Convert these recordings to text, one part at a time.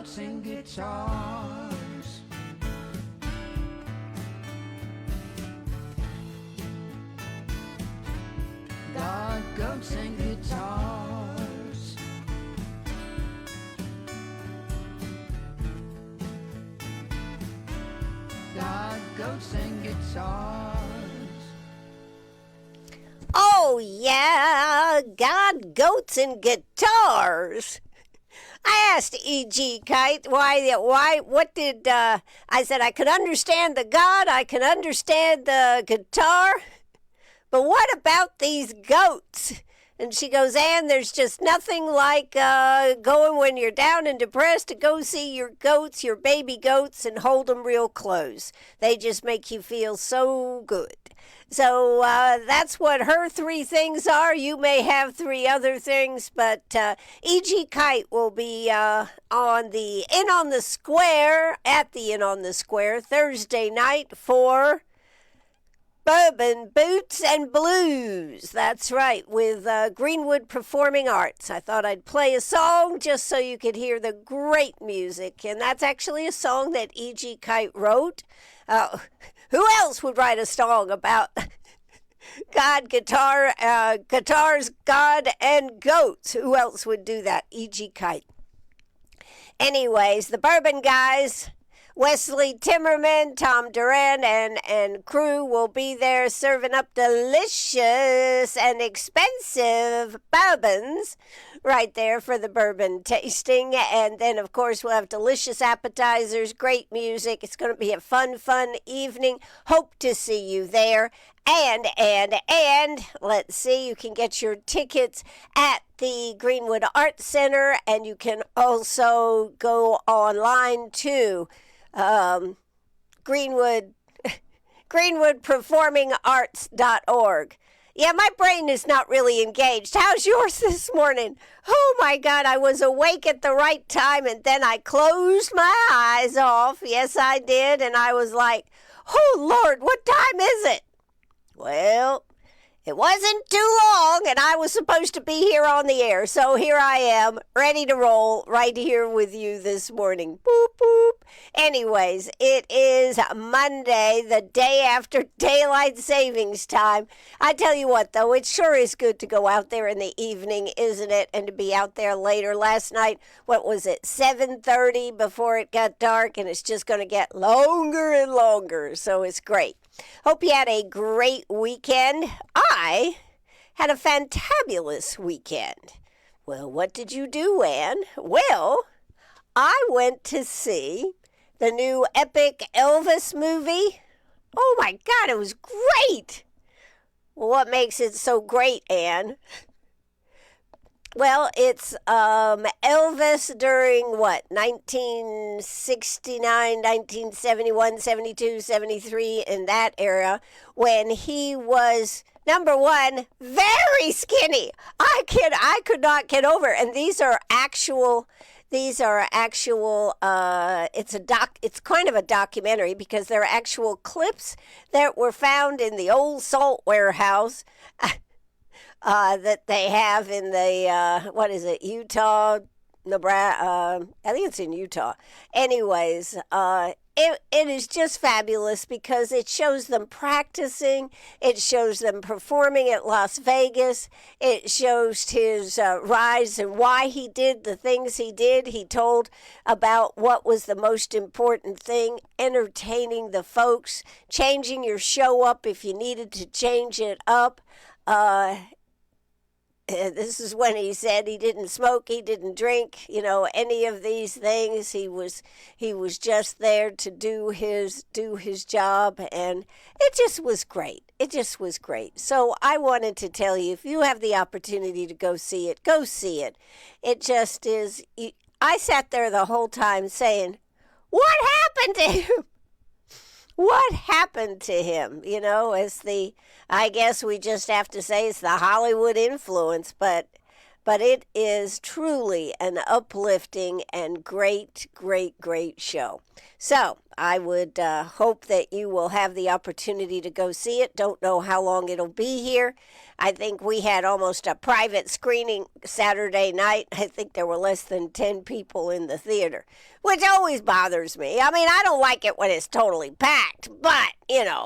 goats and guitars. God, goats and guitars. God, goats and guitars. Oh, yeah, God, goats, and guitars. I asked E.G. Kite I said I could understand the God, I can understand the guitar, but what about these goats? And she goes, Ann, there's just nothing like going when you're down and depressed to go see your goats, your baby goats, and hold them real close. They just make you feel so good. So that's what her 3 things are. You may have 3 other things, but E.G. Kite will be at the Inn on the Square Thursday night for Bourbon, Boots, and Blues. That's right, with Greenwood Performing Arts. I thought I'd play a song just so you could hear the great music. And that's actually a song that E.G. Kite wrote. Who else would write a song about God, guitars, God, and goats? Who else would do that? E.G. Kite. Anyways, the Bourbon Guys, Wesley Timmerman, Tom Duran, and crew will be there serving up delicious and expensive bourbons right there for the bourbon tasting. And then, of course, we'll have delicious appetizers, great music. It's going to be a fun evening. Hope to see you there. And let's see, you can get your tickets at the Greenwood Arts Center, and you can also go online to greenwoodperformingarts.org. Yeah, my brain is not really engaged. How's yours this morning? Oh, my God, I was awake at the right time, and then I closed my eyes off. Yes, I did, and I was like, oh, Lord, what time is it? Well, it wasn't too long, and I was supposed to be here on the air, so here I am, ready to roll right here with you this morning. Boop, boop. Anyways, it is Monday, the day after Daylight Savings Time. I tell you what, though, it sure is good to go out there in the evening, isn't it? And to be out there later. Last night, what was it, 7:30 before it got dark, and it's just going to get longer and longer, so it's great. Hope you had a great weekend. I had a fantabulous weekend. Well, what did you do, Ann? Well, I went to see the new epic Elvis movie. Oh, my God, it was great. Well, what makes it so great, Ann? Well, it's Elvis during, 1969, 1971, 72, 73, in that era, when he was, number one, very skinny. I could not get over it. And these are actual, it's kind of a documentary because they're actual clips that were found in the old salt warehouse that they have in the, Utah, Nebraska, I think it's in Utah. Anyways, it is just fabulous because it shows them practicing, it shows them performing at Las Vegas, it shows his rise and why he did the things he did. He told about what was the most important thing, entertaining the folks, changing your show up if you needed to change it up. This is when he said he didn't smoke, he didn't drink, any of these things. He was just there to do his job, and it just was great. It just was great. So I wanted to tell you, if you have the opportunity to go see it, go see it. It just is. I sat there the whole time saying, what happened to him? What happened to him? I guess we just have to say it's the Hollywood influence, but it is truly an uplifting and great, great, great show. So I would hope that you will have the opportunity to go see it. Don't know how long it'll be here. I think we had almost a private screening Saturday night. I think there were less than 10 people in the theater, which always bothers me. I mean, I don't like it when it's totally packed, but,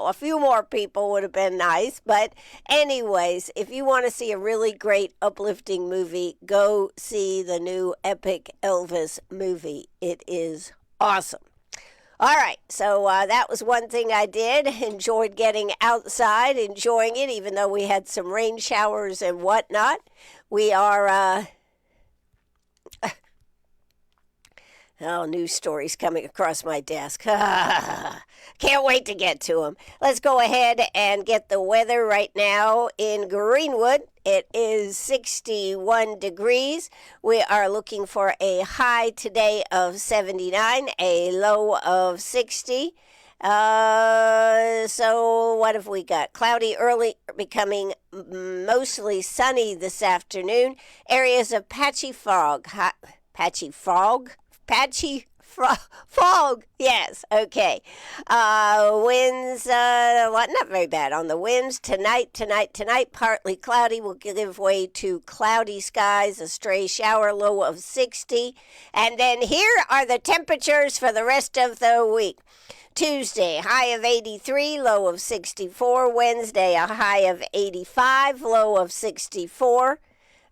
a few more people would have been nice. But anyways, if you want to see a really great, uplifting movie, go see the new epic Elvis movie. It is awesome. All right, so that was one thing I did. Enjoyed getting outside, enjoying it, even though we had some rain showers and whatnot. We are, news stories coming across my desk. Can't wait to get to them. Let's go ahead and get the weather right now in Greenwood. It is 61 degrees. We are looking for a high today of 79, a low of 60. So what have we got? Cloudy early, becoming mostly sunny this afternoon. Areas of patchy fog. Fog, yes, okay. Winds, not very bad on the winds. Tonight, partly cloudy will give way to cloudy skies, a stray shower, low of 60. And then here are the temperatures for the rest of the week. Tuesday, high of 83, low of 64. Wednesday, a high of 85, low of 64.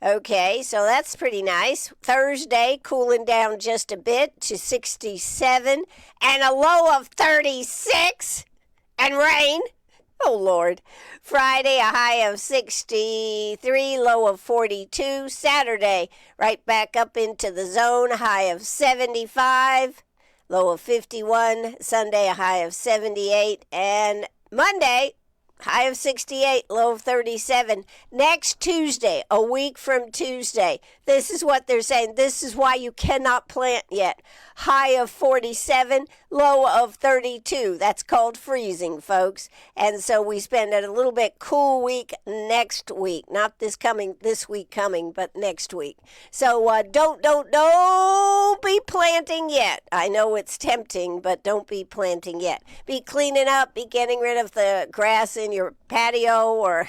Okay, so that's pretty nice. Thursday, cooling down just a bit to 67 and a low of 36 and rain. Oh, Lord. Friday, a high of 63, low of 42. Saturday, right back up into the zone, high of 75, low of 51. Sunday, a high of 78. And Monday, high of 68, low of 37. Next Tuesday, a week from Tuesday, this is what they're saying. This is why you cannot plant yet. High of 47, low of 32. That's called freezing, folks. And so we spend a little bit cool week next week. Not this week coming, but next week. So don't be planting yet. I know it's tempting, but don't be planting yet. Be cleaning up, be getting rid of the grass in your patio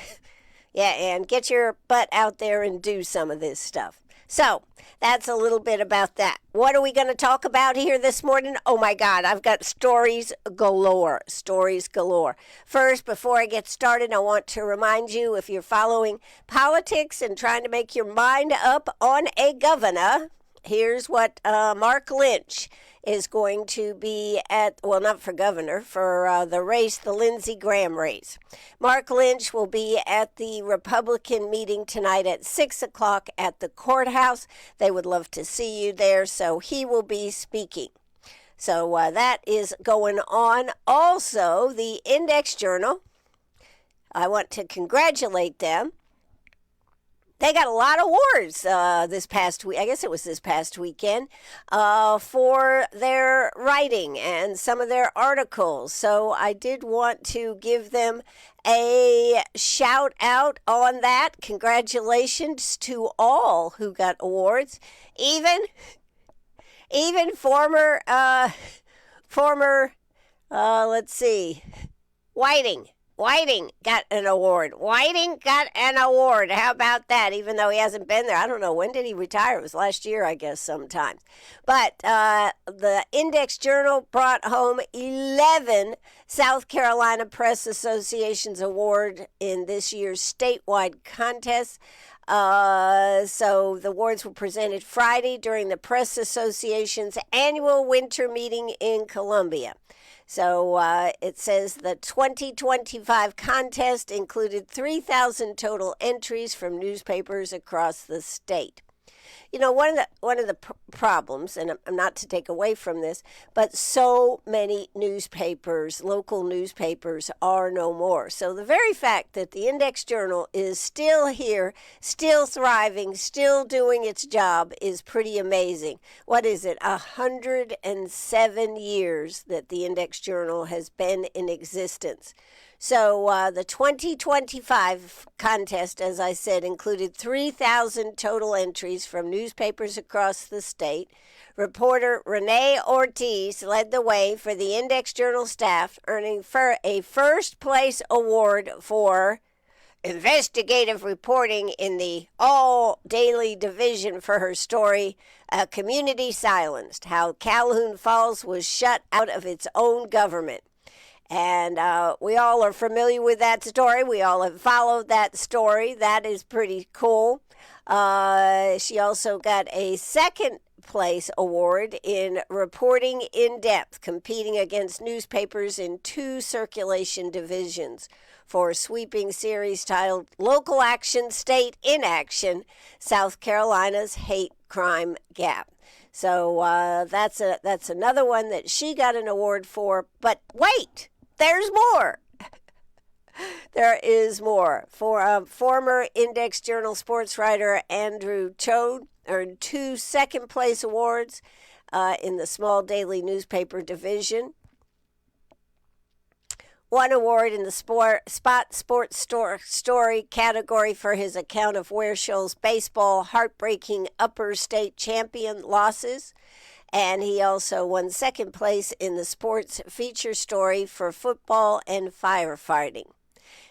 and get your butt out there and do some of this stuff. So that's a little bit about that. What are we going to talk about here this morning? Oh, my God, I've got stories galore. First, before I get started, I want to remind you, if you're following politics and trying to make your mind up on a governor, here's what Mark Lynch is going to be not for governor, for the race, the Lindsey Graham race. Mark Lynch will be at the Republican meeting tonight at 6 o'clock at the courthouse. They would love to see you there, so he will be speaking. So that is going on. Also, the Index Journal, I want to congratulate them. They got a lot of awards this past week. I guess it was this past weekend for their writing and some of their articles. So I did want to give them a shout out on that. Congratulations to all who got awards, even former let's see, Whiting got an award. How about that? Even though he hasn't been there. I don't know. When did he retire? It was last year, I guess, sometime. But the Index Journal brought home 11 South Carolina Press Association's award in this year's statewide contest. So the awards were presented Friday during the Press Association's annual winter meeting in Columbia. So it says the 2025 contest included 3,000 total entries from newspapers across the state. You know, one of the problems, and I'm not to take away from this, but so many newspapers, local newspapers, are no more. So the very fact that the Index Journal is still here, still thriving, still doing its job is pretty amazing. What is it? 107 years that the Index Journal has been in existence. So the 2025 contest, as I said, included 3,000 total entries from newspapers across the state. Reporter Renee Ortiz led the way for the Index Journal staff, earning a first-place award for investigative reporting in the all-daily division for her story, A Community Silenced, How Calhoun Falls Was Shut Out of Its Own Government. And we all are familiar with that story. We all have followed that story. That is pretty cool. She also got a second place award in reporting in depth, competing against newspapers in 2 circulation divisions for a sweeping series titled Local Action, State Inaction, South Carolina's Hate Crime Gap. So that's another one that she got an award for. But wait, there's more. There is more. For former Index Journal sports writer Andrew Chode earned 2 second-place awards in the small daily newspaper division. 1 award in the sports story category for his account of Wearshall's baseball heartbreaking upper state champion losses. And he also won second place in the sports feature story for football and firefighting.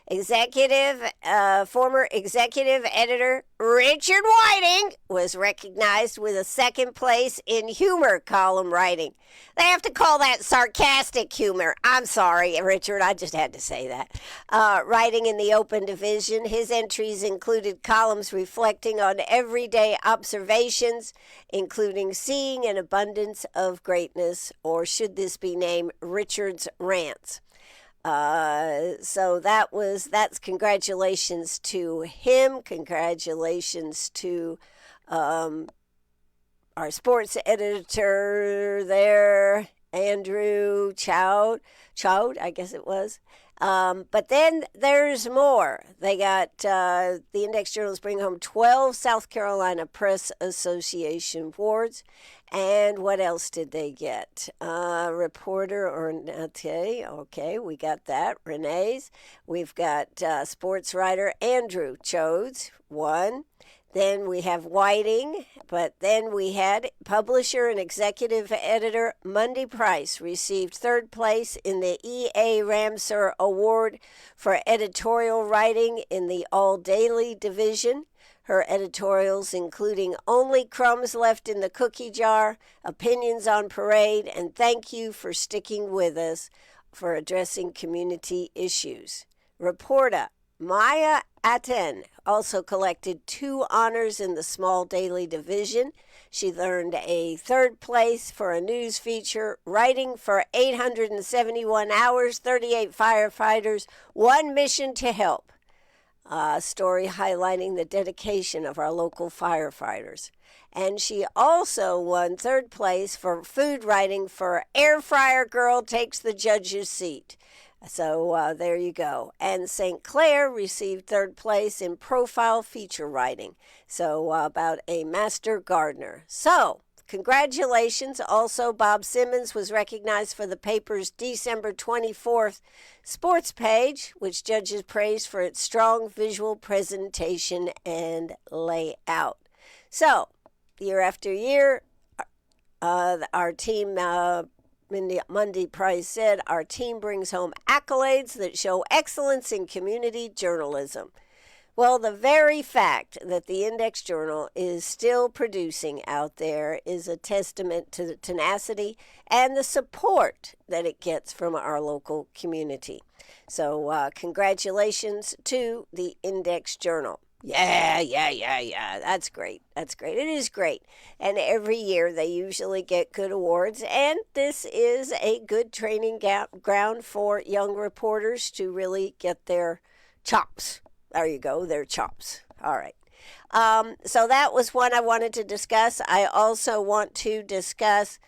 Former executive editor Richard Whiting was recognized with a second place in humor column writing. They have to call that sarcastic humor. I'm sorry, Richard, I just had to say that. Writing in the open division, his entries included columns reflecting on everyday observations, including seeing an abundance of greatness, or should this be named Richard's Rants. So that's congratulations to him. Congratulations to our sports editor there, Andrew Chode, I guess it was. But then there's more. They got the Index Journals bring home 12 South Carolina Press Association awards. And what else did they get? Reporter Ornate. Okay, we got that. Renee's. We've got sports writer Andrew Chodes, 1. Then we have Whiting, but then we had publisher and executive editor Monday Price received 3rd place in the E.A. Ramsar Award for editorial writing in the All Daily division. Her editorials, including Only Crumbs Left in the Cookie Jar, Opinions on Parade, and Thank You for Sticking With Us, for addressing community issues. Reporter Maya Aten also collected 2 honors in the small daily division. She earned a 3rd place for a news feature, writing for 871 hours, 38 firefighters, 1 mission to help. A story highlighting the dedication of our local firefighters. And she also won 3rd place for food writing for Air Fryer Girl Takes the Judge's Seat. So there you go. And St. Clair received 3rd place in profile feature writing. So about a master gardener. So congratulations. Also, Bob Simmons was recognized for the paper's December 24th sports page, which judges praise for its strong visual presentation and layout. So, year after year, our team, Monday Price said, our team brings home accolades that show excellence in community journalism. Well, the very fact that the Index Journal is still producing out there is a testament to the tenacity and the support that it gets from our local community. So congratulations to the Index Journal. Yeah. That's great. It is great. And every year they usually get good awards. And this is a good training ground for young reporters to really get their chops. There you go, their chops. All right. So that was one I wanted to discuss. I also want to discuss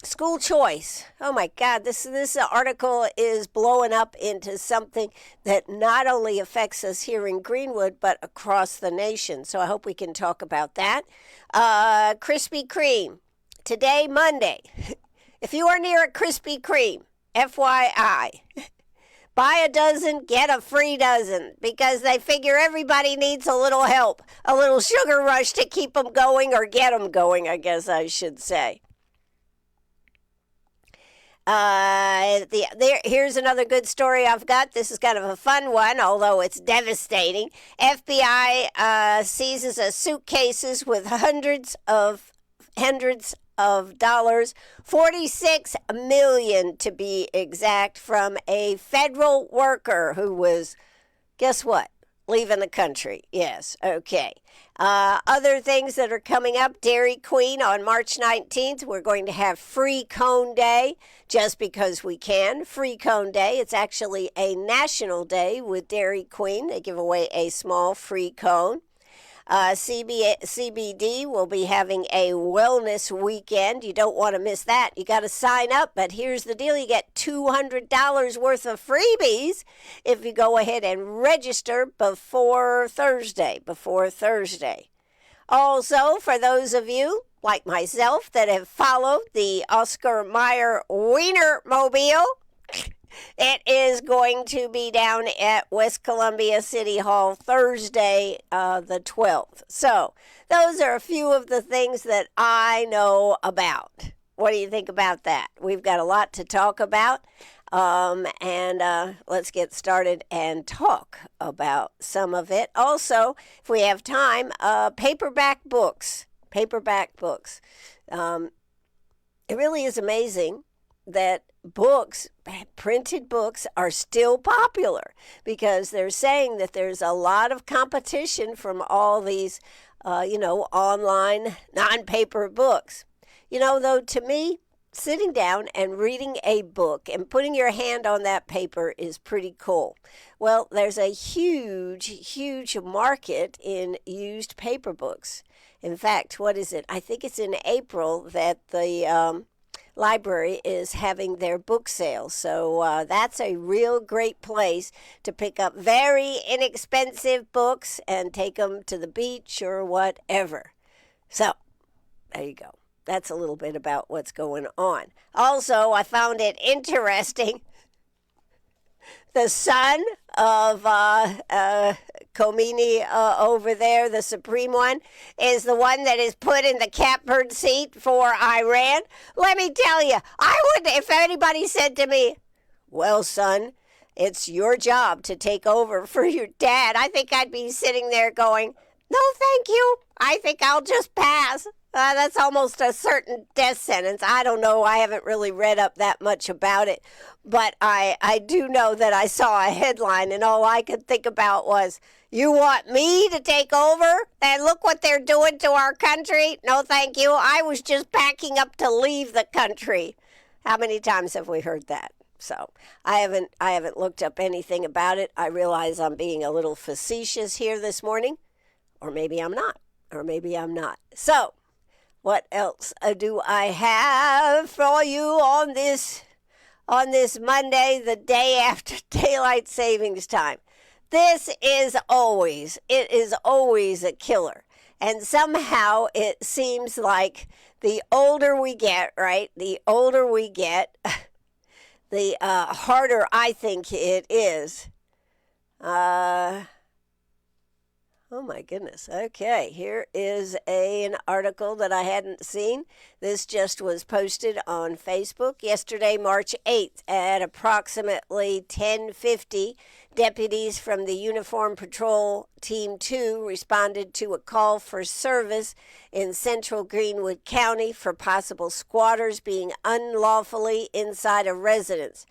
school choice. Oh my God, this article is blowing up into something that not only affects us here in Greenwood, but across the nation. So I hope we can talk about that. Krispy Kreme. Today, Monday. If you are near a Krispy Kreme, FYI. Buy a dozen, get a free dozen, because they figure everybody needs a little help, a little sugar rush to keep them going, or get them going, I guess I should say. Here's another good story I've got. This is kind of a fun one, although it's devastating. FBI seizes a suitcases with hundreds of dollars, 46 million to be exact, from a federal worker who was, guess what? Leaving the country. Yes, okay. Other things that are coming up, Dairy Queen on March 19th, we're going to have Free Cone Day, just because we can. Free Cone Day, it's actually a national day with Dairy Queen. They give away a small free cone. CBD will be having a wellness weekend. You don't want to miss that. You got to sign up, but here's the deal. You get $200 worth of freebies if you go ahead and register before Thursday. Also, for those of you like myself that have followed the Oscar Mayer Wienermobile, it is going to be down at West Columbia City Hall Thursday, the 12th. So those are a few of the things that I know about. What do you think about that? We've got a lot to talk about. And let's get started and talk about some of it. Also, if we have time, paperback books. It really is amazing that books, printed books, are still popular, because they're saying that there's a lot of competition from all these, online non-paper books. Though, to me, sitting down and reading a book and putting your hand on that paper is pretty cool. Well, there's a huge market in used paper books. In fact, what is it? I think it's in April that the library is having their book sale. So that's a real great place to pick up very inexpensive books and take them to the beach or whatever. So there you go. That's a little bit about what's going on. Also, I found it interesting. The son of Khomeini over there, the supreme one, is the one that is put in the catbird seat for Iran. Let me tell you, I would, if anybody said to me, well, son, it's your job to take over for your dad, I think I'd be sitting there going, no, thank you. I think I'll just pass. That's almost a certain death sentence. I don't know. I haven't really read up that much about it. But I do know that I saw a headline, and all I could think about was, you want me to take over? And look what they're doing to our country? No, thank you. I was just packing up to leave the country. How many times have we heard that? So I haven't looked up anything about it. I realize I'm being a little facetious here this morning. Or maybe I'm not. So, what else do I have for you on this Monday, the day after daylight savings time? It is always a killer. And somehow it seems like the older we get, right? The older we get, the harder I think it is. Oh my goodness. Okay, here is an article that I hadn't seen. This just was posted on Facebook yesterday, March 8th, at approximately 10:50. Deputies from the Uniform Patrol Team 2 responded to a call for service in central Greenwood County for possible squatters being unlawfully inside a residence.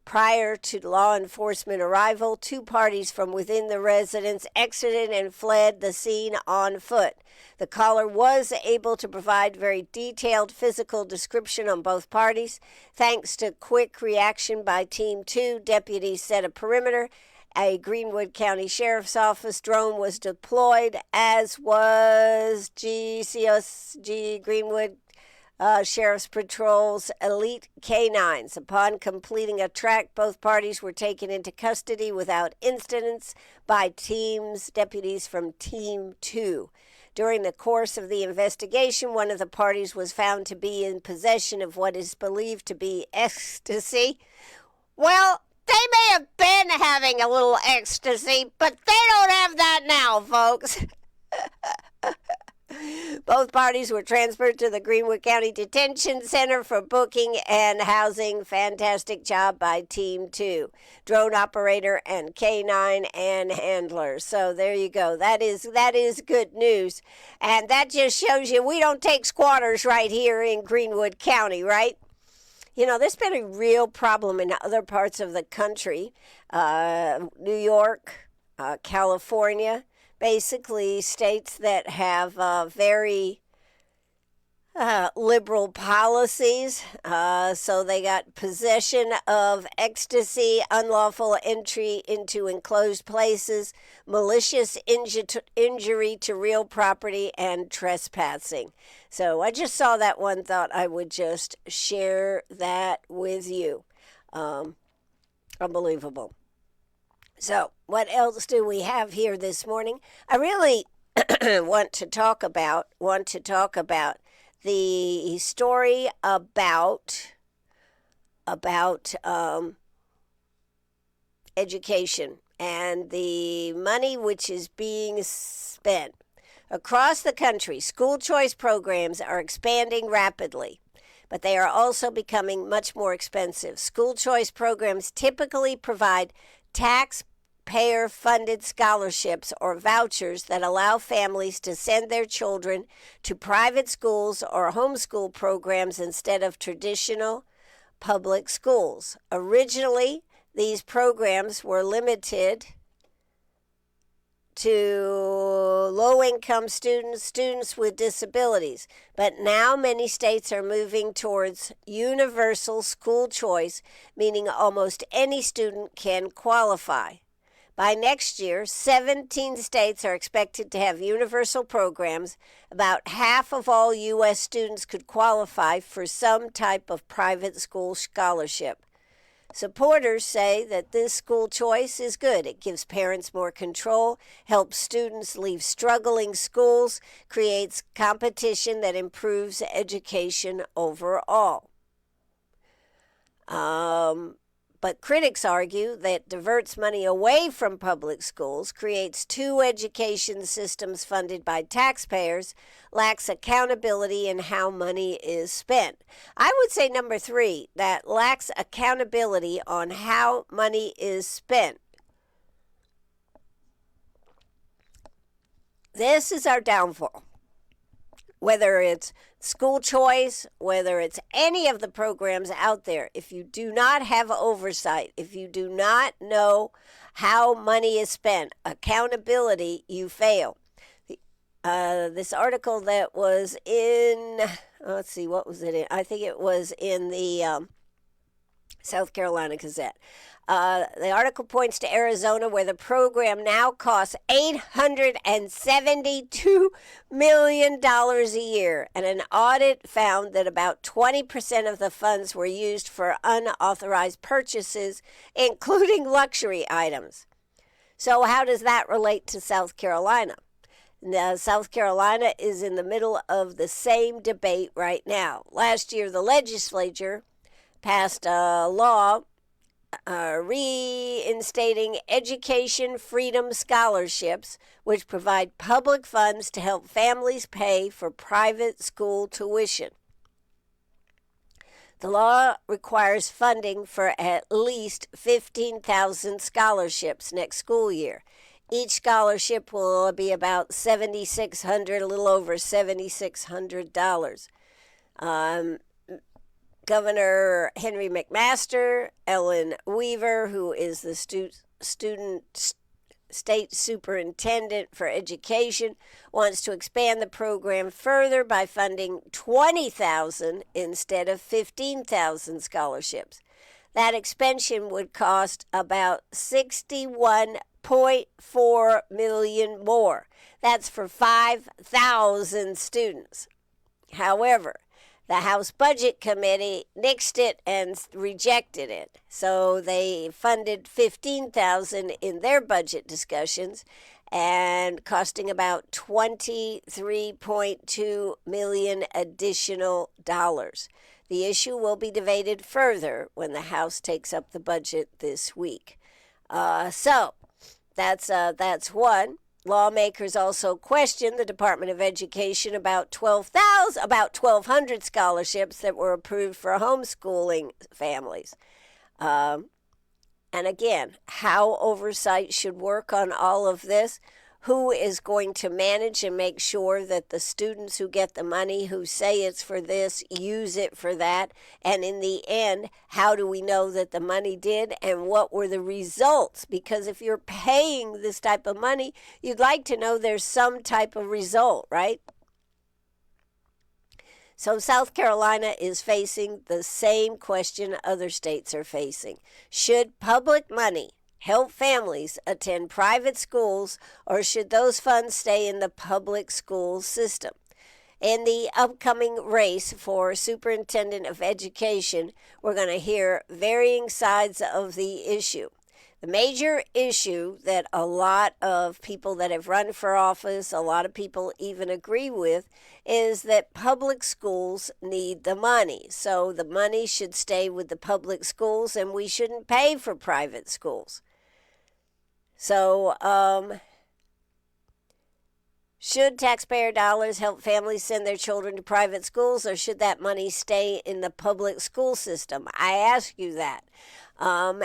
Prior to law enforcement arrival, two parties from within the residence exited and fled the scene on foot. The caller was able to provide very detailed physical description on both parties. Thanks to quick reaction by Team 2, deputies set a perimeter. A Greenwood County Sheriff's Office drone was deployed, as was GCSG Greenwood Sheriff's Patrol's elite canines. Upon completing a track, both parties were taken into custody without incidents by deputies from Team 2. During the course of the investigation, one of the parties was found to be in possession of what is believed to be ecstasy. Well, They may have been having a little ecstasy, but they don't have that now, folks. Both parties were transferred to the Greenwood County Detention Center for booking and housing. Fantastic job by Team 2, drone operator and K9 and handler. So there you go. That is good news. And that just shows you we don't take squatters right here in Greenwood County, right? You know, there's been a real problem in other parts of the country, New York, California, basically states that have very liberal policies. So they got possession of ecstasy, unlawful entry into enclosed places, malicious injury to real property, and trespassing. So I just saw that one, thought I would just share that with you. Unbelievable. So what else do we have here this morning? I really want to talk about the story about education and the money which is being spent. Across the country, school choice programs are expanding rapidly, but they are also becoming much more expensive. School choice programs typically provide taxpayer-funded scholarships or vouchers that allow families to send their children to private schools or homeschool programs instead of traditional public schools. Originally, these programs were limited to low-income students with disabilities. But now many states are moving towards universal school choice, meaning almost any student can qualify. By next year, 17 states are expected to have universal programs. About half of all U.S. students could qualify for some type of private school scholarship. Supporters say that this school choice is good. It gives parents more control, helps students leave struggling schools, creates competition that improves education overall. But critics argue that diverts money away from public schools, creates two education systems funded by taxpayers, lacks accountability in how money is spent. I would say number 3, that lacks accountability on how money is spent. This is our downfall. Whether it's school choice, whether it's any of the programs out there, if you do not have oversight, if you do not know how money is spent, accountability, you fail. This article that was in, let's see, what was it in? I think it was in the South Carolina Gazette. The article points to Arizona, where the program now costs $872 million a year, and an audit found that about 20% of the funds were used for unauthorized purchases, including luxury items. So how does that relate to South Carolina? Now, South Carolina is in the middle of the same debate right now. Last year, the legislature passed a law reinstating education freedom scholarships, which provide public funds to help families pay for private school tuition. The law requires funding for at least 15,000 scholarships next school year. Each scholarship will be about $7,600, a little over $7,600. Governor Henry McMaster, Ellen Weaver, who is the state superintendent for education, wants to expand the program further by funding 20,000 instead of 15,000 scholarships. That expansion would cost about $61.4 million more. That's for 5,000 students. However, the House Budget Committee nixed it and rejected it. So they funded $15,000 in their budget discussions, and costing about $23.2 million additional dollars. The issue will be debated further when the House takes up the budget this week. So that's one. Lawmakers also questioned the Department of Education about 1,200 scholarships that were approved for homeschooling families. And again, how oversight should work on all of this. Who is going to manage and make sure that the students who get the money, who say it's for this, use it for that? And in the end, how do we know that the money did, and what were the results? Because if you're paying this type of money, you'd like to know there's some type of result, right? So South Carolina is facing the same question other states are facing. Should public money help families attend private schools, or should those funds stay in the public school system? In the upcoming race for Superintendent of Education, we're going to hear varying sides of the issue. The major issue that a lot of people that have run for office, a lot of people even agree with, is that public schools need the money. So the money should stay with the public schools, and we shouldn't pay for private schools. So, should taxpayer dollars help families send their children to private schools, or should that money stay in the public school system? I ask you that. And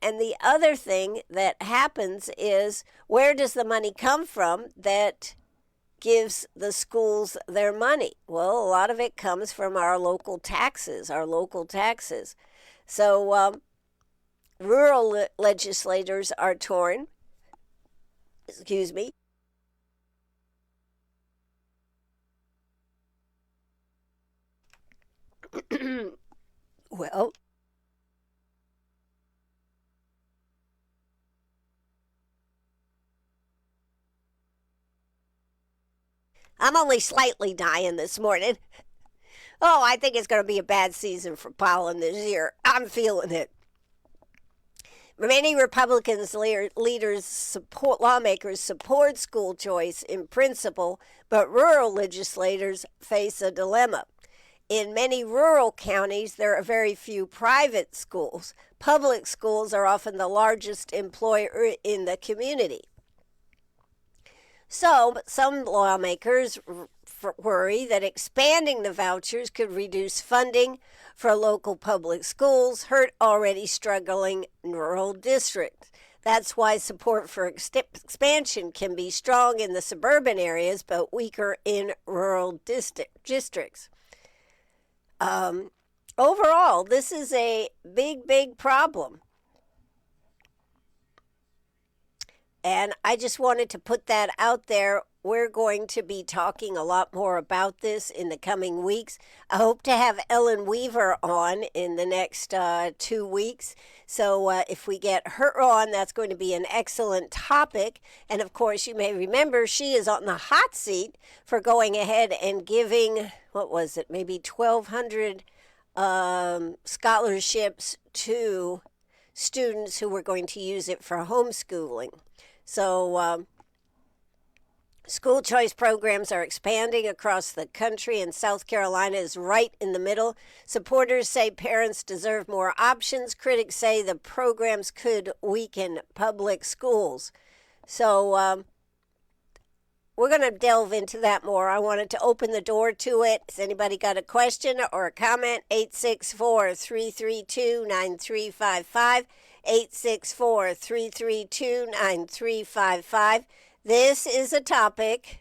the other thing that happens is, where does the money come from that gives the schools their money? Well, a lot of it comes from our local taxes. So, rural legislators are torn. Excuse me. Well, I'm only slightly dying this morning. Oh, I think it's going to be a bad season for pollen this year. I'm feeling it. Many Republicans lawmakers support school choice in principle, but rural legislators face a dilemma. In many rural counties, there are very few private schools. Public schools are often the largest employer in the community. So, some lawmakers worry that expanding the vouchers could reduce funding for local public schools, hurt already struggling rural districts. That's why support for expansion can be strong in the suburban areas, but weaker in rural districts. Overall, this is a big problem. And I just wanted to put that out there. We're going to be talking a lot more about this in the coming weeks. I hope to have Ellen Weaver on in the next 2 weeks. So if we get her on, that's going to be an excellent topic. And of course, you may remember she is on the hot seat for going ahead and giving, maybe 1,200 scholarships to students who were going to use it for homeschooling. So school choice programs are expanding across the country, and South Carolina is right in the middle. Supporters say parents deserve more options. Critics say the programs could weaken public schools. So we're going to delve into that more. I wanted to open the door to it. Has anybody got a question or a comment? 864-332-9355. 864-332-9355. This is a topic.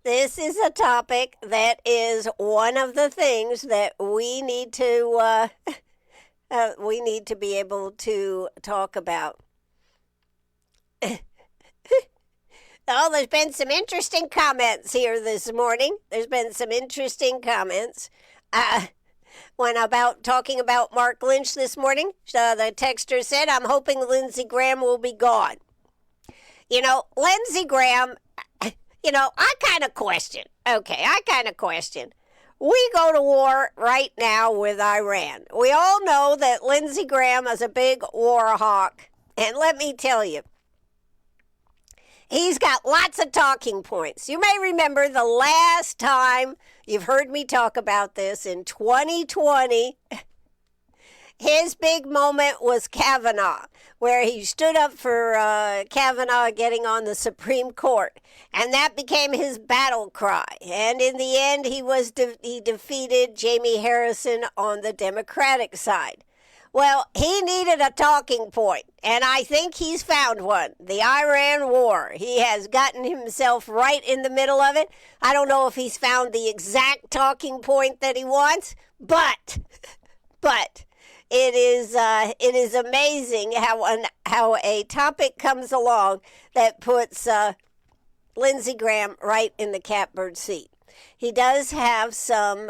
This is a topic that is one of the things that we need to be able to talk about. Oh, there's been some interesting comments here this morning. There's been some interesting comments. When talking about Mark Lynch this morning, the texter said, I'm hoping Lindsey Graham will be gone. Lindsey Graham, I kind of question. We go to war right now with Iran. We all know that Lindsey Graham is a big war hawk. And let me tell you, He's got lots of talking points. You may remember the last time you've heard me talk about this in 2020. His big moment was Kavanaugh, where he stood up for Kavanaugh getting on the Supreme Court, and that became his battle cry. And in the end, he defeated Jamie Harrison on the Democratic side. Well, he needed a talking point, and I think he's found one. The Iran war. He has gotten himself right in the middle of it. I don't know if he's found the exact talking point that he wants, but it is amazing how a topic comes along that puts Lindsey Graham right in the catbird seat. He does have some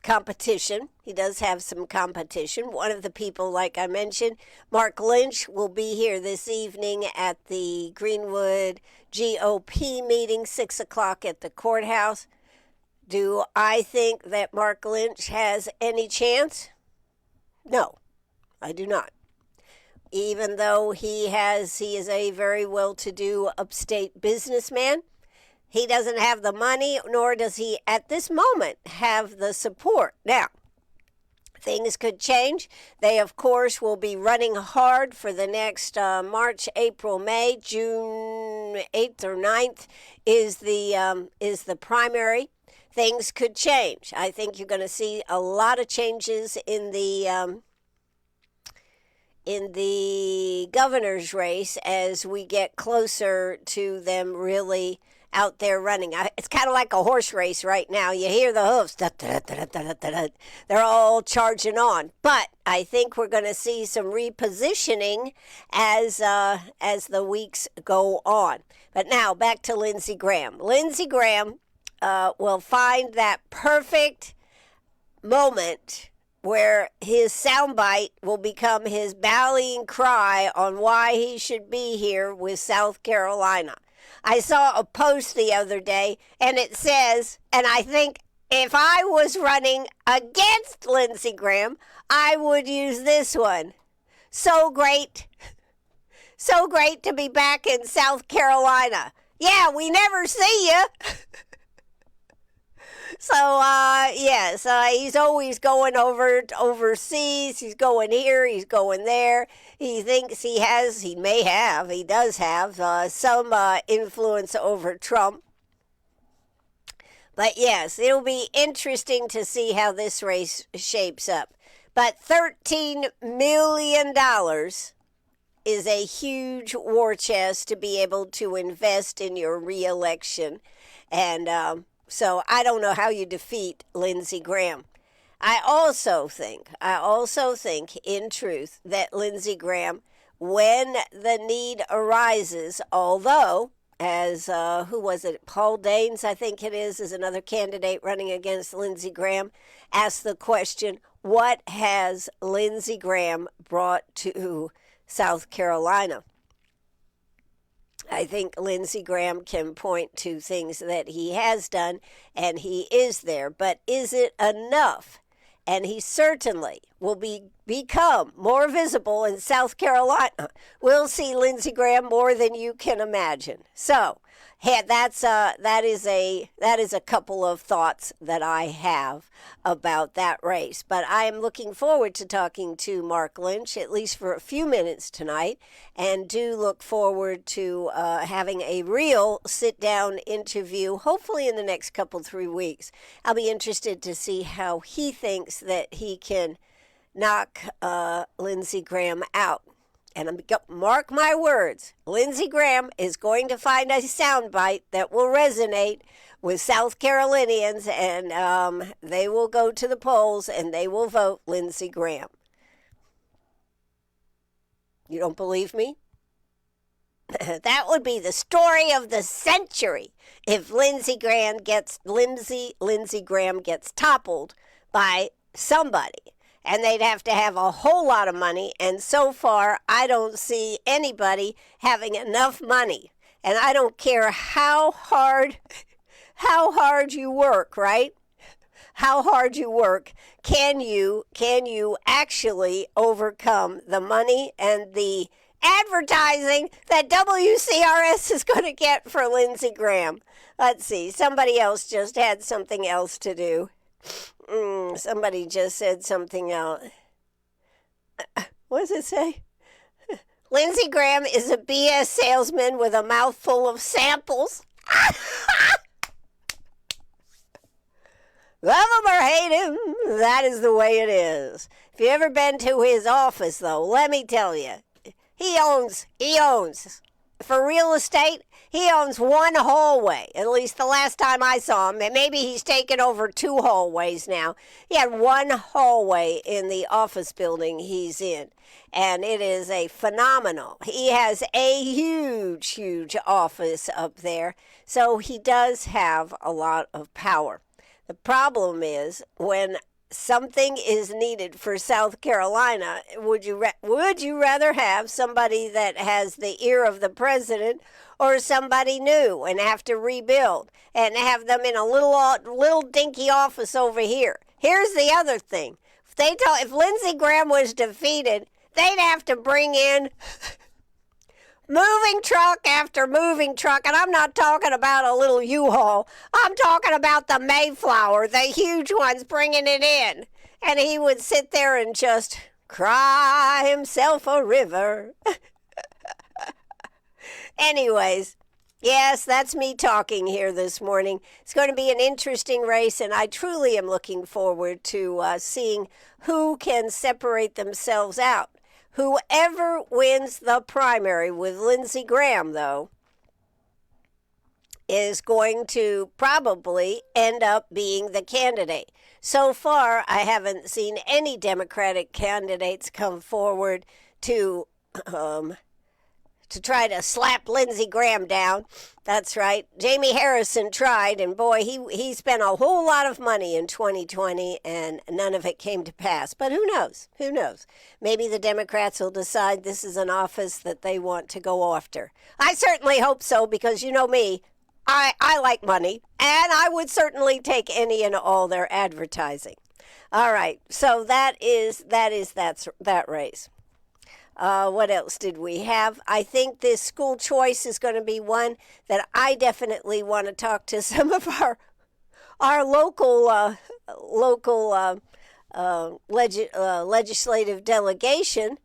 competition. One of the people, like I mentioned, Mark Lynch, will be here this evening at the Greenwood GOP meeting, 6 o'clock at the courthouse. Do I think that Mark Lynch has any chance? No, I do not. Even though he is a very well-to-do upstate businessman, he doesn't have the money, nor does he at this moment have the support. Now, things could change. They, of course, will be running hard for the next March, April, May. June 8th or 9th is the primary. Things could change. I think you're going to see a lot of changes in the governor's race as we get closer to them really out there running. It's kind of like a horse race right now. You hear the hoofs. They're all charging on. But I think we're going to see some repositioning as the weeks go on. But now back to Lindsey Graham. Lindsey Graham will find that perfect moment where his soundbite will become his rallying cry on why he should be here with South Carolina. I saw a post the other day, and it says, and I think if I was running against Lindsey Graham, I would use this one. So great to be back in South Carolina. Yeah, we never see you. So, yes, he's always going overseas. He's going here, he's going there. He thinks he does have some influence over Trump. But yes, it'll be interesting to see how this race shapes up. But $13 million is a huge war chest to be able to invest in your reelection. And, so I don't know how you defeat Lindsey Graham. I also think in truth that Lindsey Graham, when the need arises, although as who was it? Paul Daines, I think it is another candidate running against Lindsey Graham, asked the question, what has Lindsey Graham brought to South Carolina? I think Lindsey Graham can point to things that he has done, and he is there. But is it enough? And he certainly will become more visible in South Carolina. We'll see Lindsey Graham more than you can imagine. So, hey, that is a couple of thoughts that I have about that race. But I am looking forward to talking to Mark Lynch, at least for a few minutes tonight, and do look forward to having a real sit-down interview, hopefully in the next 3 weeks. I'll be interested to see how he thinks that he can knock Lindsey Graham out. And mark my words, Lindsey Graham is going to find a soundbite that will resonate with South Carolinians, and they will go to the polls and they will vote Lindsey Graham. You don't believe me? That would be the story of the century if Lindsey Graham gets toppled by somebody. And they'd have to have a whole lot of money. And so far, I don't see anybody having enough money. And I don't care how hard you work, right? How hard you work. Can you actually overcome the money and the advertising that WCRS is going to get for Lindsey Graham. Let's see. Somebody else just had something else to do. Somebody just said something else. What does it say? Lindsey Graham is a BS salesman with a mouthful of samples. Love him or hate him, that is the way it is. If you ever been to his office, though, let me tell you, he owns, for real estate, he owns one hallway, at least the last time I saw him, and maybe he's taken over 2 hallways now. He had one hallway in the office building he's in, and it is a phenomenal. He has a huge, huge office up there, so he does have a lot of power. The problem is when something is needed for South Carolina, would you rather have somebody that has the ear of the president or somebody new and have to rebuild and have them in a little dinky office over here? Here's the other thing. If Lindsey Graham was defeated, they'd have to bring in moving truck after moving truck, and I'm not talking about a little U-Haul. I'm talking about the Mayflower, the huge ones bringing it in. And he would sit there and just cry himself a river. Anyways, yes, that's me talking here this morning. It's going to be an interesting race, and I truly am looking forward to seeing who can separate themselves out. Whoever wins the primary with Lindsey Graham, though, is going to probably end up being the candidate. So far, I haven't seen any Democratic candidates come forward to try to slap Lindsey Graham down. That's right. Jamie Harrison tried, and boy, he spent a whole lot of money in 2020, and none of it came to pass. But who knows? Who knows? Maybe the Democrats will decide this is an office that they want to go after. I certainly hope so, because you know me, I like money, and I would certainly take any and all their advertising. All right, so that race. What else did we have? I think this school choice is going to be one that I definitely want to talk to some of our local legislative delegation.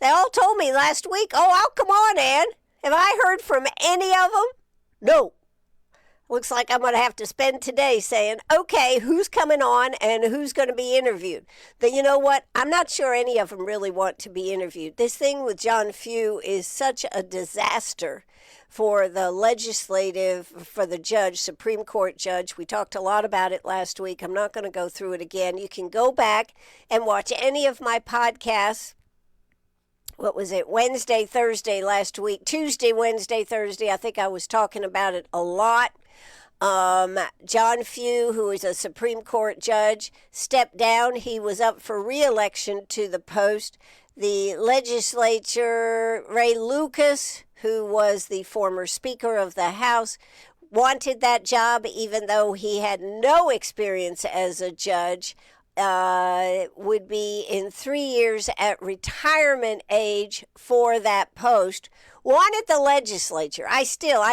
They all told me last week, "Oh, come on, Ann. Have I heard from any of them?" No. Looks like I'm going to have to spend today saying, okay, who's coming on and who's going to be interviewed? But you know what? I'm not sure any of them really want to be interviewed. This thing with John Few is such a disaster for the legislative, for the judge, Supreme Court judge. We talked a lot about it last week. I'm not going to go through it again. You can go back and watch any of my podcasts. What was it? Wednesday, Thursday last week. Tuesday, Wednesday, Thursday. I think I was talking about it a lot. John Few, who is a Supreme Court judge, stepped down. He was up for re-election to the post. The legislature, Ray Lucas, who was the former Speaker of the House, wanted that job even though he had no experience as a judge. Would be in 3 years at retirement age for that post. Wanted the legislature, I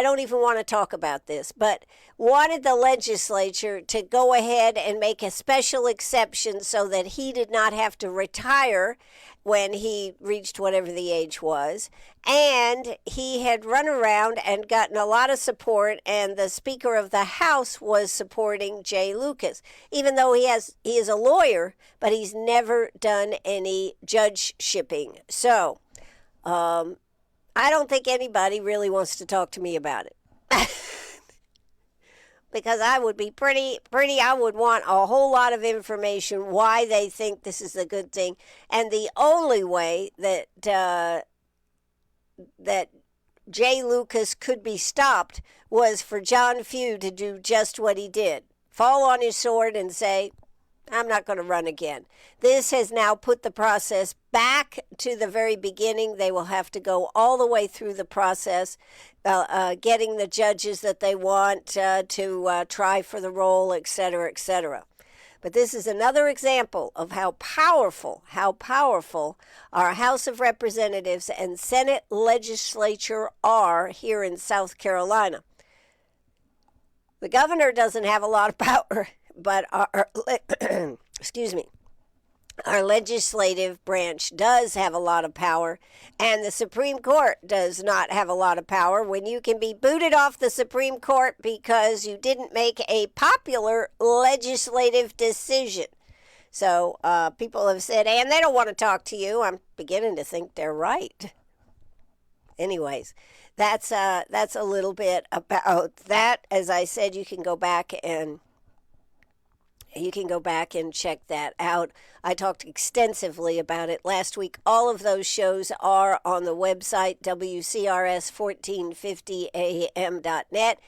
don't even want to talk about this, but wanted the legislature to go ahead and make a special exception so that he did not have to retire when he reached whatever the age was. And he had run around and gotten a lot of support, and the Speaker of the House was supporting Jay Lucas, even though he is a lawyer, but he's never done any judgeshipping. So, I don't think anybody really wants to talk to me about it. Because I would be I would want a whole lot of information why they think this is a good thing. And the only way that Jay Lucas could be stopped was for John Few to do just what he did. Fall on his sword and say, I'm not going to run again. This has now put the process back to the very beginning. They will have to go all the way through the process, getting the judges that they want to try for the role, et cetera, et cetera. But this is another example of how powerful our House of Representatives and Senate legislature are here in South Carolina. The governor doesn't have a lot of power, but excuse me, our legislative branch does have a lot of power, and the Supreme Court does not have a lot of power when you can be booted off the Supreme Court because you didn't make a popular legislative decision. So people have said, and they don't want to talk to you. I'm beginning to think they're right. Anyways, that's a little bit about that. As I said, you can go back and check that out. I talked extensively about it last week. All of those shows are on the website, WCRS1450am.net,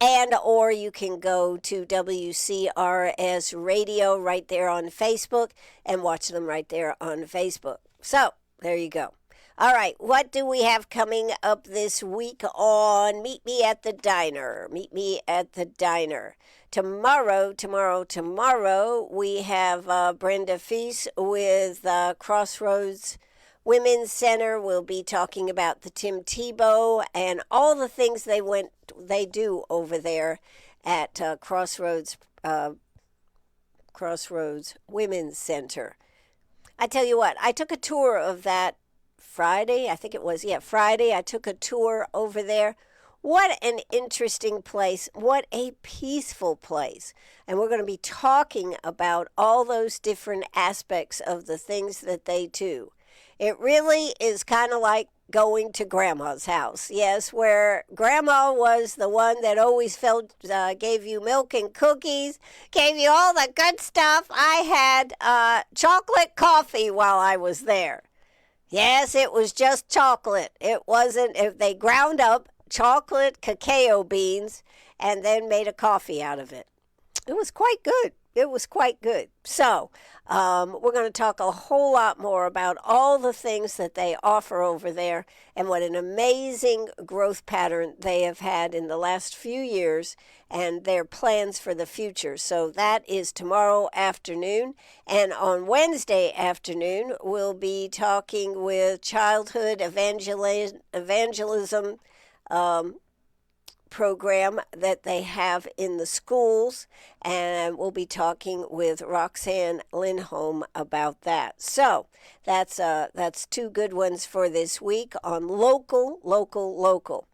and or you can go to WCRS Radio right there on Facebook and watch them right there on Facebook. So, there you go. All right, what do we have coming up this week on Meet Me at the Diner? Meet Me at the Diner. Tomorrow, we have Brenda Feast with Crossroads Women's Center. We'll be talking about the Tim Tebow and all the things they do over there at Crossroads Women's Center. I tell you what, I took a tour of that Friday. I think it was, Friday. I took a tour over there. What an interesting place. What a peaceful place. And we're going to be talking about all those different aspects of the things that they do. It really is kind of like going to Grandma's house. Yes, where Grandma was the one that always gave you milk and cookies, gave you all the good stuff. I had chocolate coffee while I was there. Yes, it was just chocolate. It wasn't, if they ground up chocolate cacao beans and then made a coffee out of it. It was quite good. So we're going to talk a whole lot more about all the things that they offer over there and what an amazing growth pattern they have had in the last few years and their plans for the future. So that is tomorrow afternoon. And on Wednesday afternoon, we'll be talking with Childhood Evangelism program that they have in the schools, and we'll be talking with Roxanne Lindholm about that. So that's two good ones for this week on local.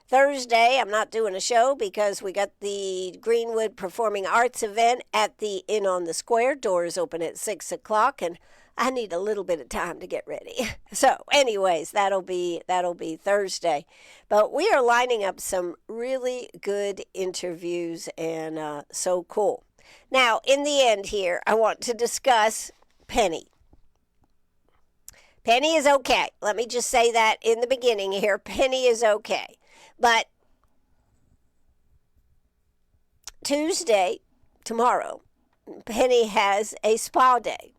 Thursday, I'm not doing a show because we got the Greenwood Performing Arts event at the Inn on the Square. Doors open at 6 o'clock, and I need a little bit of time to get ready. So anyways, that'll be Thursday. But we are lining up some really good interviews, and so cool. Now, in the end here, I want to discuss Penny. Penny is okay. Let me just say that in the beginning here. Penny is okay. But Tuesday, tomorrow, Penny has a spa day.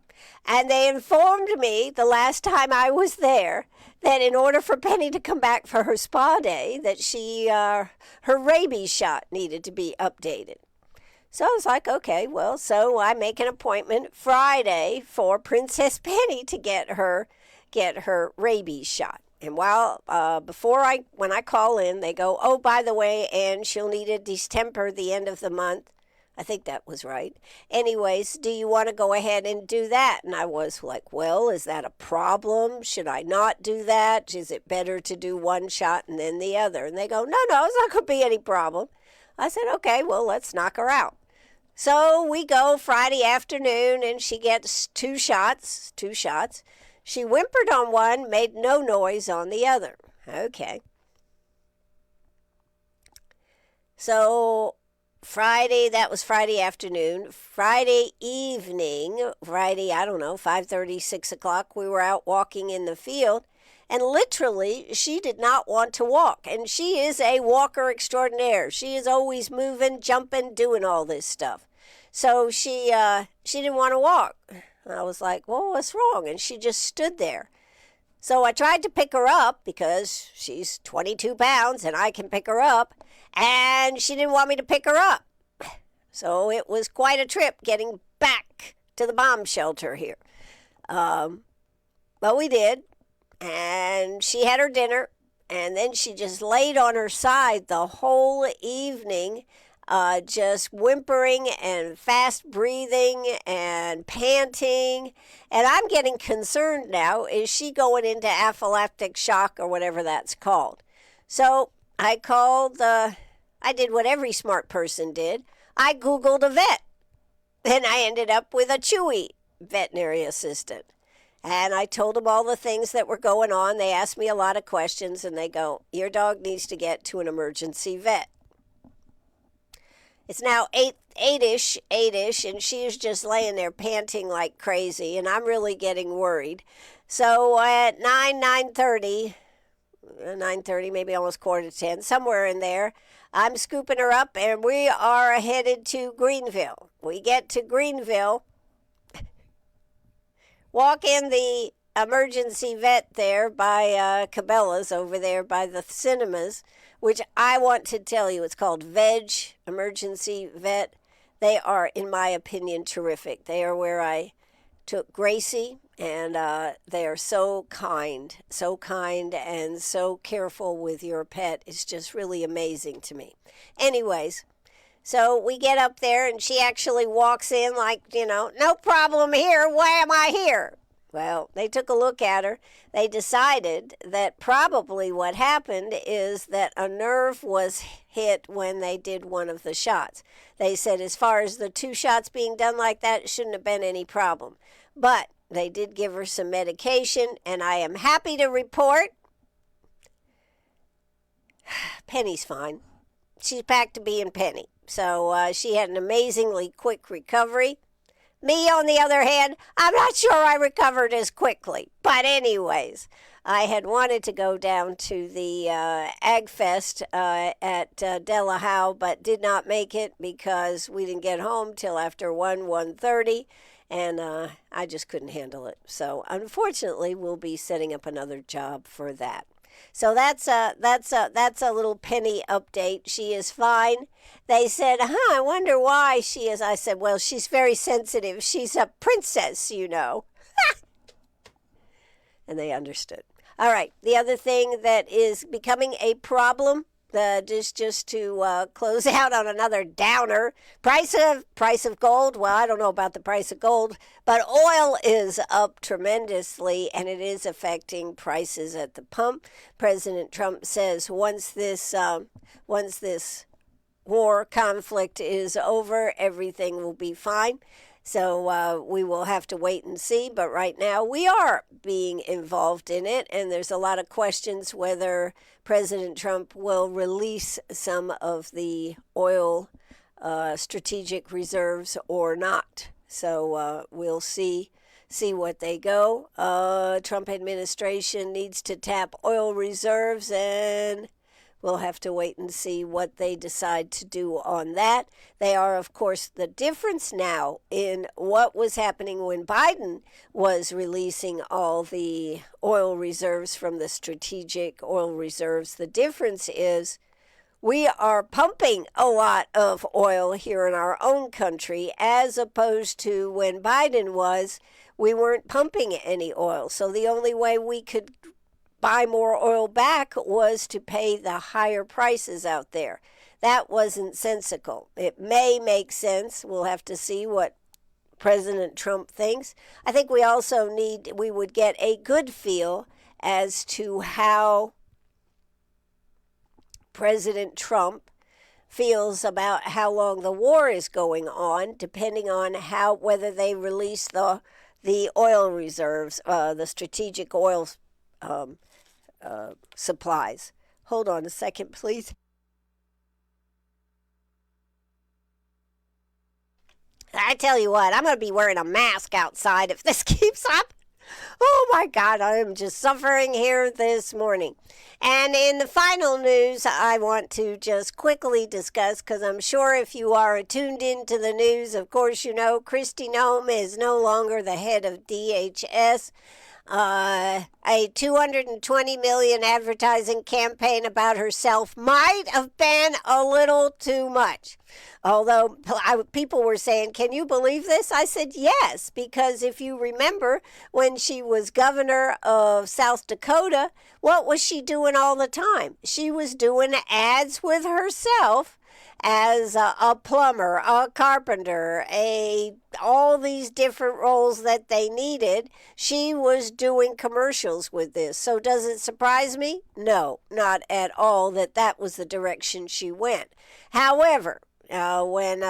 And they informed me the last time I was there that in order for Penny to come back for her spa day, that her rabies shot needed to be updated. So I was like, okay, well, so I make an appointment Friday for Princess Penny to get her rabies shot. And when I call in, they go, oh, by the way, and she'll need a distemper the end of the month. I think that was right. Anyways, do you want to go ahead and do that? And I was like, well, is that a problem? Should I not do that? Is it better to do one shot and then the other? And they go, no, it's not going to be any problem. I said, okay, well, let's knock her out. So we go Friday afternoon, and she gets two shots. She whimpered on one, made no noise on the other. Okay. So that was Friday afternoon. Friday evening, I don't know, 5:30, 6 o'clock, we were out walking in the field, and literally she did not want to walk. And she is a walker extraordinaire. She is always moving, jumping, doing all this stuff. So she didn't want to walk. I was like, well, what's wrong? And she just stood there. So I tried to pick her up because she's 22 pounds and I can pick her up. And she didn't want me to pick her up. So it was quite a trip getting back to the bomb shelter here. But we did, and she had her dinner, and then she just laid on her side the whole evening, just whimpering and fast breathing and panting. And I'm getting concerned now. Is she going into anaphylactic shock or whatever that's called? So I did what every smart person did. I Googled a vet. Then I ended up with a Chewy veterinary assistant. And I told them all the things that were going on. They asked me a lot of questions, and they go, your dog needs to get to an emergency vet. It's now 8-ish, and she is just laying there panting like crazy, and I'm really getting worried. So at 9:30, maybe almost 9:45, somewhere in there, I'm scooping her up, and we are headed to Greenville. We get to Greenville, walk in the emergency vet there by Cabela's over there by the cinemas, which I want to tell you, it's called Veg Emergency Vet. They are, in my opinion, terrific. They are where I took Gracie, and they are so kind and so careful with your pet. It's just really amazing to me. Anyways, so we get up there, and she actually walks in like, no problem here. Why am I here? Well, they took a look at her. They decided that probably what happened is that a nerve was hit when they did one of the shots. They said as far as the 2 shots being done like that, it shouldn't have been any problem. But they did give her some medication, and I am happy to report Penny's fine. She's back to being Penny. So she had an amazingly quick recovery. Me, on the other hand, I'm not sure I recovered as quickly. But anyways, I had wanted to go down to the Ag Fest at Delahow, but did not make it because we didn't get home till after 1:30, and I just couldn't handle it. So unfortunately, we'll be setting up another job for that. So that's a little Penny update. She is fine. They said, I wonder why she is. I said, well, she's very sensitive. She's a princess, And they understood. All right. The other thing that is becoming a problem, just to close out on another downer, price of gold. Well, I don't know about the price of gold, but oil is up tremendously, and it is affecting prices at the pump. President Trump says once this war conflict is over, everything will be fine. So we will have to wait and see. But right now we are being involved in it. And there's a lot of questions whether President Trump will release some of the oil strategic reserves or not. So we'll see what they go. Trump administration needs to tap oil reserves, and we'll have to wait and see what they decide to do on that. They are, of course, the difference now in what was happening when Biden was releasing all the oil reserves from the strategic oil reserves. The difference is we are pumping a lot of oil here in our own country, as opposed to when Biden was, we weren't pumping any oil. So the only way we could buy more oil back was to pay the higher prices out there. That wasn't sensical. It may make sense. We'll have to see what President Trump thinks. I think we also we would get a good feel as to how President Trump feels about how long the war is going on, depending on whether they release the oil reserves, the strategic oil supplies. Hold on a second, please. I tell you what, I'm going to be wearing a mask outside if this keeps up. Oh my God, I am just suffering here this morning. And in the final news, I want to just quickly discuss, because I'm sure if you are tuned into the news, of course you know Kristi Noem is no longer the head of DHS. A 220 million advertising campaign about herself might have been a little too much. Although people were saying, can you believe this? I said, yes, because if you remember when she was governor of South Dakota, what was she doing all the time? She was doing ads with herself as a plumber, a carpenter, all these different roles that they needed. She was doing commercials with this. So does it surprise me? No, not at all that was the direction she went. However, when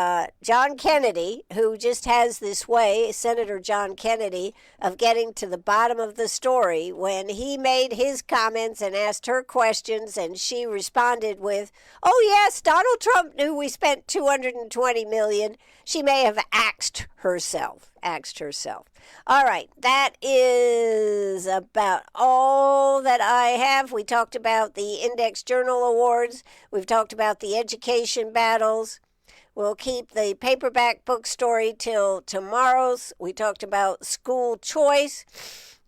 John Kennedy, who just has this way, Senator John Kennedy, of getting to the bottom of the story, when he made his comments and asked her questions and she responded with, oh yes, Donald Trump knew we spent $220 million, she may have axed herself. All right, that is about all that I have. We talked about the Index Journal Awards. We've talked about the education battles. We'll keep the paperback book story till tomorrow's. We talked about school choice.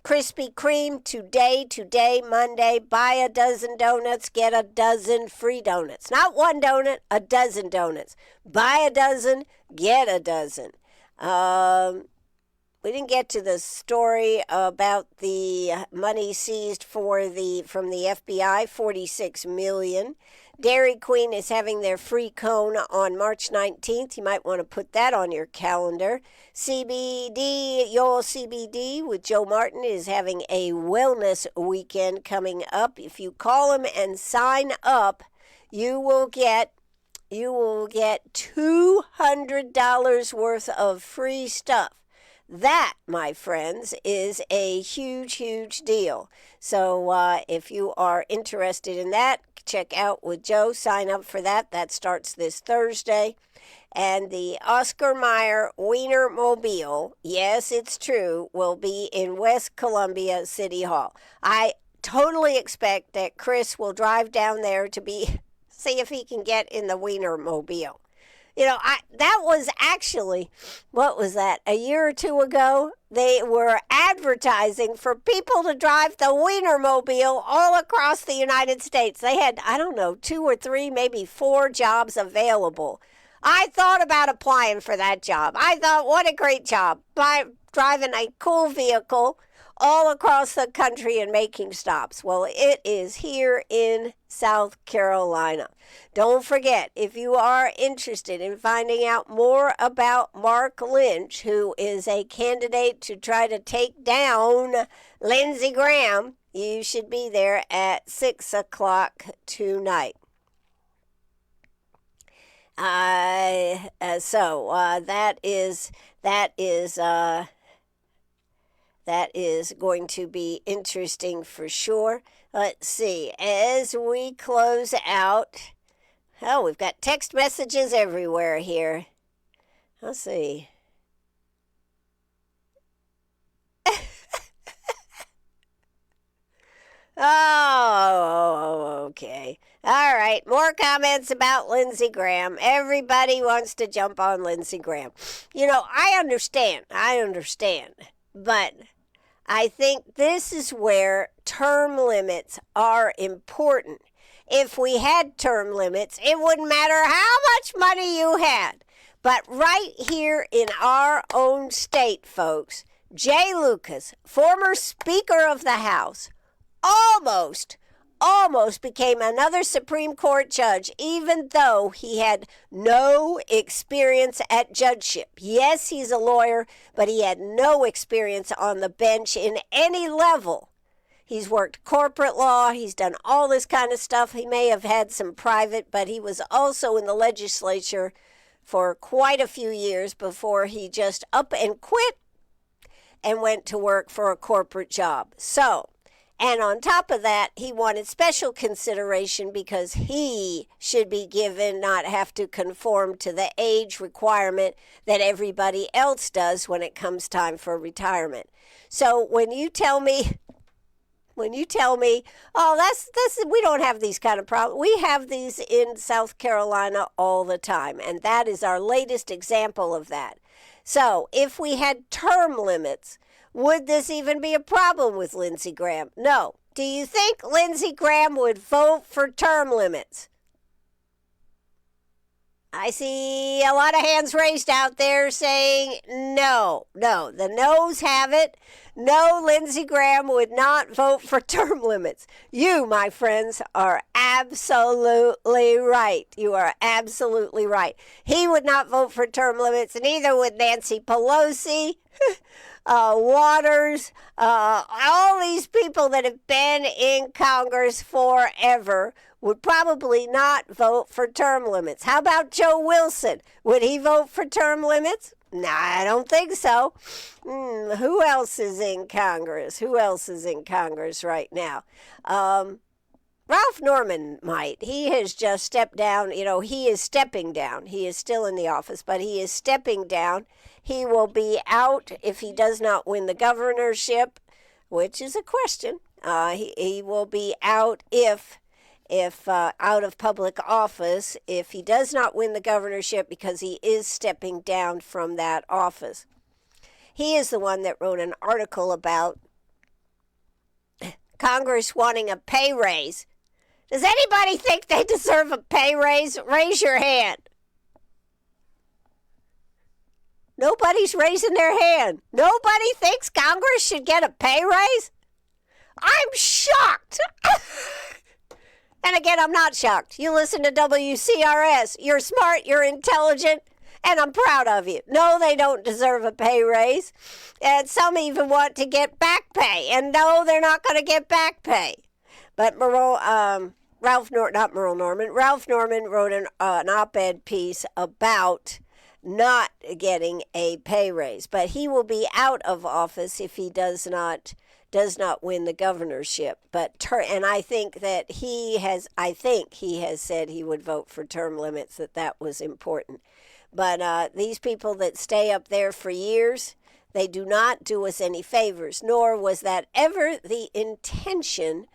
Krispy Kreme today, Monday. Buy a dozen donuts, get a dozen free donuts. Not one donut, a dozen donuts. Buy a dozen, get a dozen. We didn't get to the story about the money seized from the FBI, $46 million. Dairy Queen is having their free cone on March 19th. You might want to put that on your calendar. CBD, Your CBD with Joe Martin is having a wellness weekend coming up. If you call him and sign up, you will get $200 worth of free stuff. That, my friends, is a huge, huge deal. So if you are interested in that, check out with Joe. Sign up for that. That starts this Thursday. And the Oscar Mayer Wienermobile, yes, it's true, will be in West Columbia City Hall. I totally expect that Chris will drive down there to see if he can get in the Wienermobile. You know, that was actually, what was that, a year or two ago? They were advertising for people to drive the Wienermobile all across the United States. They had, 2 or 3, maybe 4 jobs available. I thought about applying for that job. I thought, what a great job, driving a cool vehicle all across the country and making stops. Well, it is here in South Carolina. Don't forget, if you are interested in finding out more about Mark Lynch, who is a candidate to try to take down Lindsey Graham, you should be there at 6 o'clock tonight. That is going to be interesting for sure. Let's see, as we close out, we've got text messages everywhere here. Let's see. Oh, okay. All right, more comments about Lindsey Graham. Everybody wants to jump on Lindsey Graham. You know, I understand, but I think this is where term limits are important. If we had term limits, it wouldn't matter how much money you had. But right here in our own state, folks, Jay Lucas, former Speaker of the House, almost became another Supreme Court judge, even though he had no experience at judgeship. Yes, he's a lawyer, but he had no experience on the bench in any level. He's worked corporate law. He's done all this kind of stuff. He may have had some private, but he was also in the legislature for quite a few years before he just up and quit and went to work for a corporate job. And on top of that, he wanted special consideration because he should be given, not have to conform to the age requirement that everybody else does when it comes time for retirement. So when you tell me, oh, that's we don't have these kind of problems. We have these in South Carolina all the time, and that is our latest example of that. So if we had term limits, would this even be a problem with Lindsey Graham? No. Do you think Lindsey Graham would vote for term limits? I see a lot of hands raised out there saying no. No, the no's have it. No, Lindsey Graham would not vote for term limits. You, my friends, are absolutely right. You are absolutely right. He would not vote for term limits, and neither would Nancy Pelosi, Waters, all these people that have been in Congress forever would probably not vote for term limits. How about Joe Wilson? Would he vote for term limits? Nah, I don't think so. Who else is in Congress? Who else is in Congress right now? Ralph Norman might. He has just stepped down. He is stepping down. He is still in the office, but he is stepping down. He will be out if he does not win the governorship, which is a question. He will be out if out of public office if he does not win the governorship, because he is stepping down from that office. He is the one that wrote an article about Congress wanting a pay raise. Does anybody think they deserve a pay raise? Raise your hand. Nobody's raising their hand. Nobody thinks Congress should get a pay raise? I'm shocked. And again, I'm not shocked. You listen to WCRS. You're smart, you're intelligent, and I'm proud of you. No, they don't deserve a pay raise. And some even want to get back pay. And no, they're not going to get back pay. But Ralph Norman wrote an op-ed piece about not getting a pay raise. But he will be out of office if he does not win the governorship. And I think that he has said he would vote for term limits, that was important. But these people that stay up there for years, they do not do us any favors, nor was that ever the intention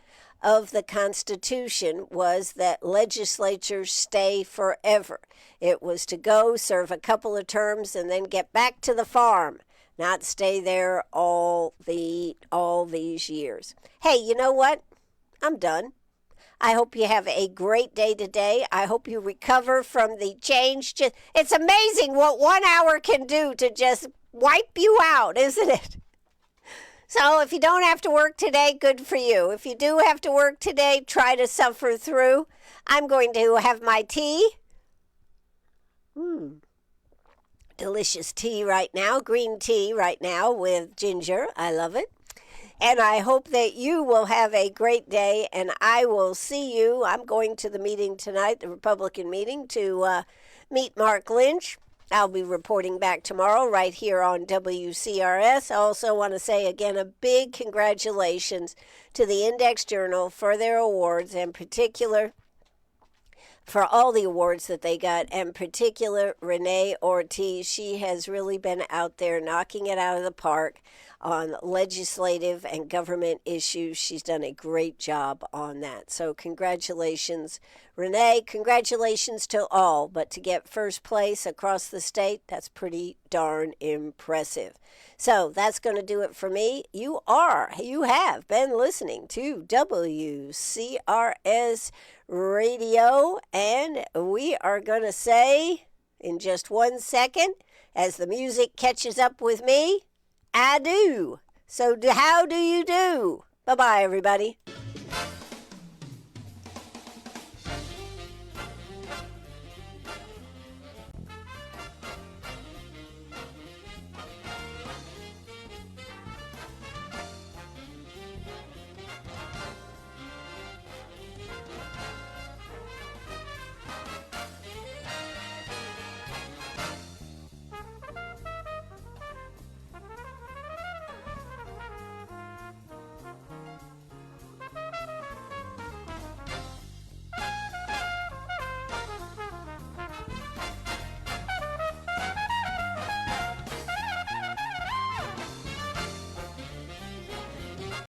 of the Constitution, was that legislatures stay forever. It was to go serve a couple of terms and then get back to the farm, not stay there all these years. Hey, you know what? I'm done. I hope you have a great day today. I hope you recover from the change. It's amazing what 1 hour can do to just wipe you out, isn't it? So if you don't have to work today, good for you. If you do have to work today, try to suffer through. I'm going to have my tea. Delicious tea right now, green tea right now with ginger. I love it. And I hope that you will have a great day, and I will see you. I'm going to the meeting tonight, the Republican meeting, to meet Mark Lynch. I'll be reporting back tomorrow right here on WCRS. I also want to say again a big congratulations to the Index Journal for their awards, in particular for all the awards that they got, in particular Renee Ortiz. She has really been out there knocking it out of the park on legislative and government issues. She's done a great job on that. So congratulations, Renee. Congratulations to all. But to get first place across the state, that's pretty darn impressive. So that's going to do it for me. You have been listening to WCRS Radio, and we are going to say in just 1 second, as the music catches up with me, I do. So how do you do? Bye-bye, everybody.